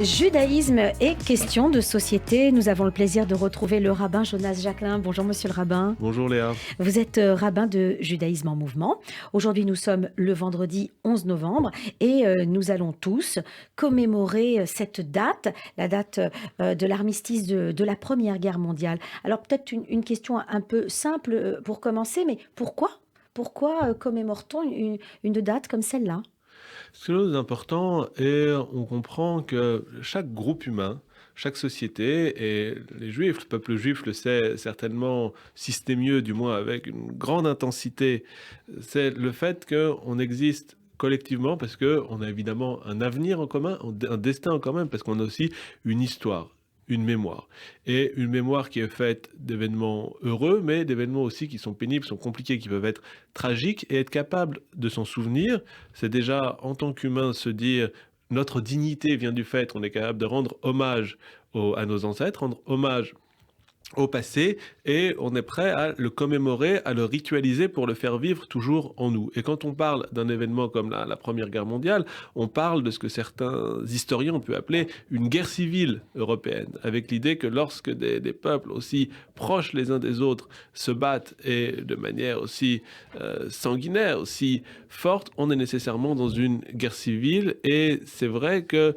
Judaïsme et questions de société. Nous avons le plaisir de retrouver le rabbin Jonas Jacquelin. Bonjour monsieur le rabbin. Bonjour Léa. Vous êtes rabbin de Judaïsme en mouvement. Aujourd'hui nous sommes le vendredi 11 novembre et nous allons tous commémorer cette date, la date de l'armistice de la Première Guerre mondiale. Alors peut-être une question un peu simple pour commencer, mais pourquoi? Pourquoi commémore-t-on une date comme celle-là? Ce qui est important, et on comprend que chaque groupe humain, chaque société, et les Juifs, le peuple juif le sait certainement, si ce n'est mieux, du moins avec une grande intensité, c'est le fait qu'on existe collectivement parce qu'on a évidemment un avenir en commun, un destin en commun, parce qu'on a aussi une histoire, une mémoire. Et une mémoire qui est faite d'événements heureux, mais d'événements aussi qui sont pénibles, sont compliqués, qui peuvent être tragiques, et être capable de s'en souvenir, c'est déjà en tant qu'humain se dire notre dignité vient du fait qu'on est capable de rendre hommage à nos ancêtres, rendre hommage au passé, et on est prêt à le commémorer, à le ritualiser pour le faire vivre toujours en nous. Et quand on parle d'un événement comme la Première Guerre mondiale, on parle de ce que certains historiens ont pu appeler une guerre civile européenne, avec l'idée que lorsque des peuples aussi proches les uns des autres se battent, et de manière aussi sanguinaire, aussi forte, on est nécessairement dans une guerre civile. Et c'est vrai que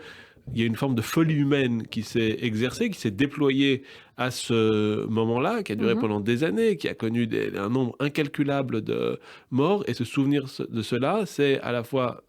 il y a une forme de folie humaine qui s'est exercée, qui s'est déployée à ce moment-là, qui a duré pendant des années, qui a connu un nombre incalculable de morts. Et se souvenir de cela, c'est à la fois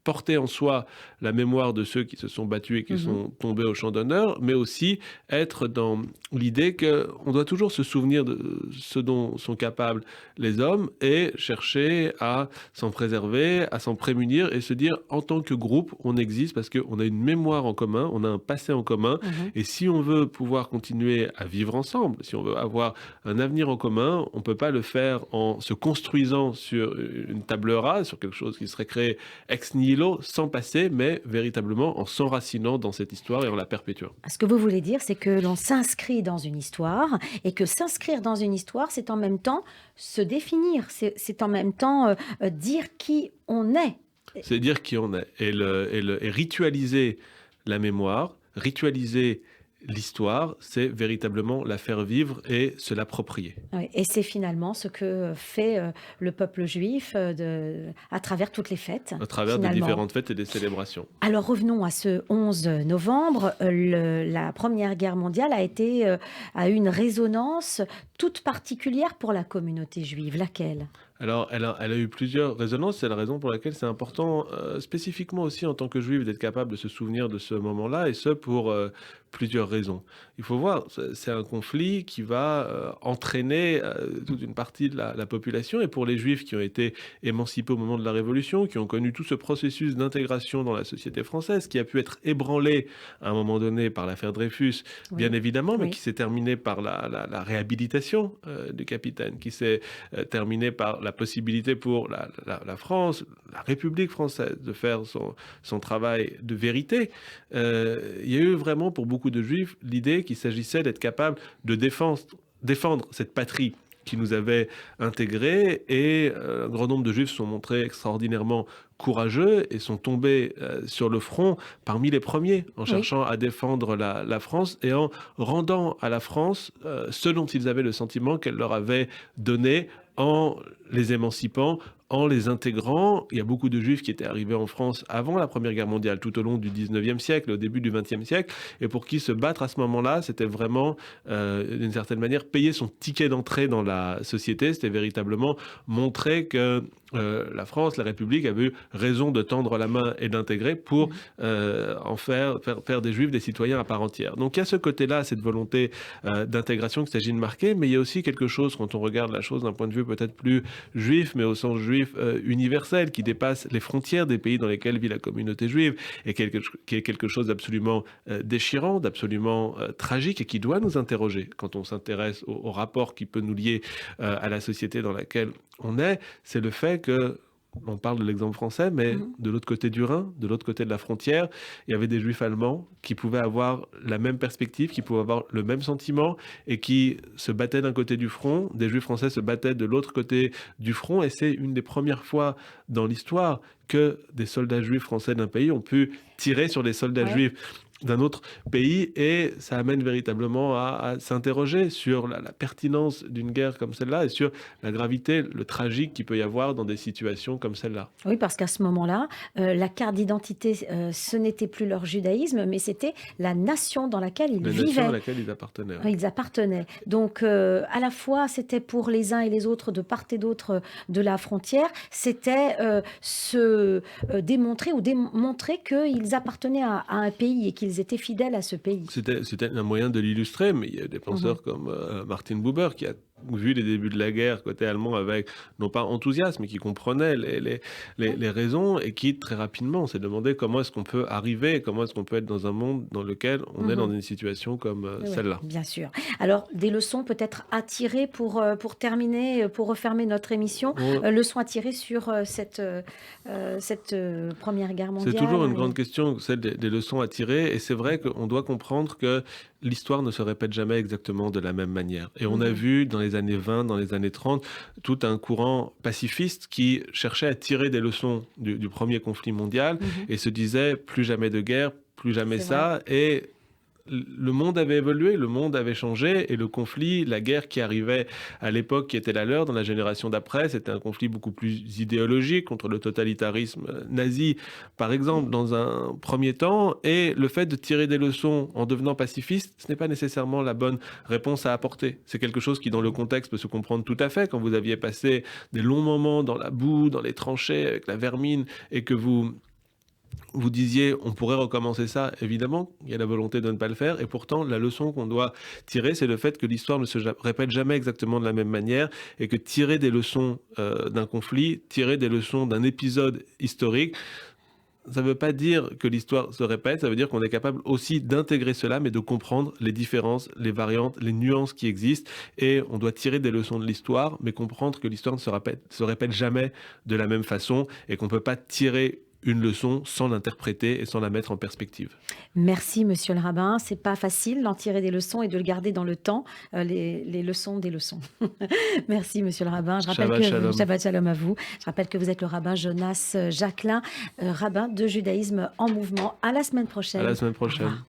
porter en soi la mémoire de ceux qui se sont battus et qui sont tombés au champ d'honneur, mais aussi être dans l'idée qu'on doit toujours se souvenir de ce dont sont capables les hommes et chercher à s'en préserver, à s'en prémunir et se dire en tant que groupe, on existe parce qu'on a une mémoire en commun, on a un passé en commun. Et si on veut pouvoir continuer à vivre ensemble, si on veut avoir un avenir en commun, on ne peut pas le faire en se construisant sur une table rase, sur quelque chose qui serait créé ex nihilo, sans passé, mais véritablement en s'enracinant dans cette histoire et en la perpétuant. Ce que vous voulez dire, c'est que l'on s'inscrit dans une histoire et que s'inscrire dans une histoire, c'est en même temps se définir, c'est en même temps dire qui on est. C'est dire qui on est et ritualiser la mémoire, ritualiser l'histoire, c'est véritablement la faire vivre et se l'approprier. Oui, et c'est finalement ce que fait le peuple juif à travers toutes les fêtes. À travers des différentes fêtes et des célébrations. Alors revenons à ce 11 novembre. La Première Guerre mondiale a eu une résonance toute particulière pour la communauté juive. Laquelle ? Alors, elle a eu plusieurs résonances. C'est la raison pour laquelle c'est important, spécifiquement aussi en tant que juif, d'être capable de se souvenir de ce moment-là, et ce pour plusieurs raisons. Il faut voir, c'est un conflit qui va entraîner toute une partie de la population, et pour les juifs qui ont été émancipés au moment de la Révolution, qui ont connu tout ce processus d'intégration dans la société française, qui a pu être ébranlé à un moment donné par l'affaire Dreyfus, bien évidemment, mais qui s'est terminé par la réhabilitation du capitaine, qui s'est terminé par la possibilité pour la France, la République française, de faire son travail de vérité. Il y a eu vraiment pour beaucoup de juifs l'idée qu'il s'agissait d'être capable de défendre cette patrie qui nous avait intégrés, et un grand nombre de juifs se sont montrés extraordinairement courageux et sont tombés sur le front parmi les premiers en cherchant à défendre la France et en rendant à la France ce dont ils avaient le sentiment qu'elle leur avait donné en les émancipant, en les intégrant. Il y a beaucoup de juifs qui étaient arrivés en France avant la Première Guerre mondiale, tout au long du 19e siècle, au début du 20e siècle, et pour qui se battre à ce moment-là, c'était vraiment, d'une certaine manière, payer son ticket d'entrée dans la société. C'était véritablement montrer que la France, la République, avait eu raison de tendre la main et d'intégrer pour en faire des juifs des citoyens à part entière. Donc il y a ce côté-là, cette volonté d'intégration qu'il s'agit de marquer, mais il y a aussi quelque chose, quand on regarde la chose d'un point de vue peut-être plus juif, mais au sens juif universel, qui dépasse les frontières des pays dans lesquels vit la communauté juive, et qui est quelque chose d'absolument déchirant, d'absolument tragique, et qui doit nous interroger quand on s'intéresse au rapport qui peut nous lier à la société dans laquelle on est. C'est le fait que on parle de l'exemple français, mais de l'autre côté du Rhin, de l'autre côté de la frontière, il y avait des juifs allemands qui pouvaient avoir la même perspective, qui pouvaient avoir le même sentiment, et qui se battaient d'un côté du front. Des juifs français se battaient de l'autre côté du front, et c'est une des premières fois dans l'histoire que des soldats juifs français d'un pays ont pu tirer sur les soldats juifs d'un autre pays, et ça amène véritablement à s'interroger sur la pertinence d'une guerre comme celle-là et sur la gravité, le tragique qu'il peut y avoir dans des situations comme celle-là. Oui, parce qu'à ce moment-là, la carte d'identité, ce n'était plus leur judaïsme, mais c'était la nation dans laquelle ils La nation à vivaient. laquelle ils appartenaient, ouais. Ils appartenaient. Donc, à la fois, c'était pour les uns et les autres de part et d'autre de la frontière, c'était se démontrer ou démontrer qu'ils appartenaient à un pays et qu'ils étaient fidèles à ce pays. C'était un moyen de l'illustrer, mais il y a des Mhm. penseurs comme Martin Buber qui a vu les débuts de la guerre côté allemand avec, non pas enthousiasme, mais qui comprenait les raisons, et qui très rapidement s'est demandé comment est-ce qu'on peut arriver, comment est-ce qu'on peut être dans un monde dans lequel on est dans Mhm. une situation comme Oui, celle-là. bien sûr. Alors, des leçons peut-être à tirer pour terminer, pour refermer notre émission, leçons à tirer sur cette Première Guerre C'est toujours mondiale. une grande question, celle des leçons à tirer, et c'est vrai qu'on doit comprendre que l'histoire ne se répète jamais exactement de la même manière. Et on a Mhm. vu dans les années 20, dans les années 30, tout un courant pacifiste qui cherchait à tirer des leçons du premier conflit mondial Mhm. et se disait plus jamais de guerre, plus jamais C'est vrai. ça, et le monde avait évolué, le monde avait changé, et le conflit, la guerre qui arrivait à l'époque, qui était la leur, dans la génération d'après, c'était un conflit beaucoup plus idéologique contre le totalitarisme nazi, par exemple, dans un premier temps, et le fait de tirer des leçons en devenant pacifiste, ce n'est pas nécessairement la bonne réponse à apporter. C'est quelque chose qui, dans le contexte, peut se comprendre tout à fait. Quand vous aviez passé des longs moments dans la boue, dans les tranchées, avec la vermine, et que vous disiez, on pourrait recommencer ça, évidemment, il y a la volonté de ne pas le faire, et pourtant, la leçon qu'on doit tirer, c'est le fait que l'histoire ne se répète jamais exactement de la même manière, et que tirer des leçons d'un conflit, tirer des leçons d'un épisode historique, ça ne veut pas dire que l'histoire se répète, ça veut dire qu'on est capable aussi d'intégrer cela, mais de comprendre les différences, les variantes, les nuances qui existent, et on doit tirer des leçons de l'histoire, mais comprendre que l'histoire ne se répète jamais de la même façon, et qu'on ne peut pas tirer une leçon sans l'interpréter et sans la mettre en perspective. Merci, monsieur le rabbin. C'est pas facile d'en tirer des leçons et de le garder dans le temps, les leçons des leçons. Merci, monsieur le rabbin. Je rappelle Shabbat que, shalom. Shabbat Shalom à vous. Je rappelle que vous êtes le rabbin Jonas Jacquelin, rabbin de judaïsme en mouvement. À la semaine À la prochaine. semaine Au revoir. prochaine.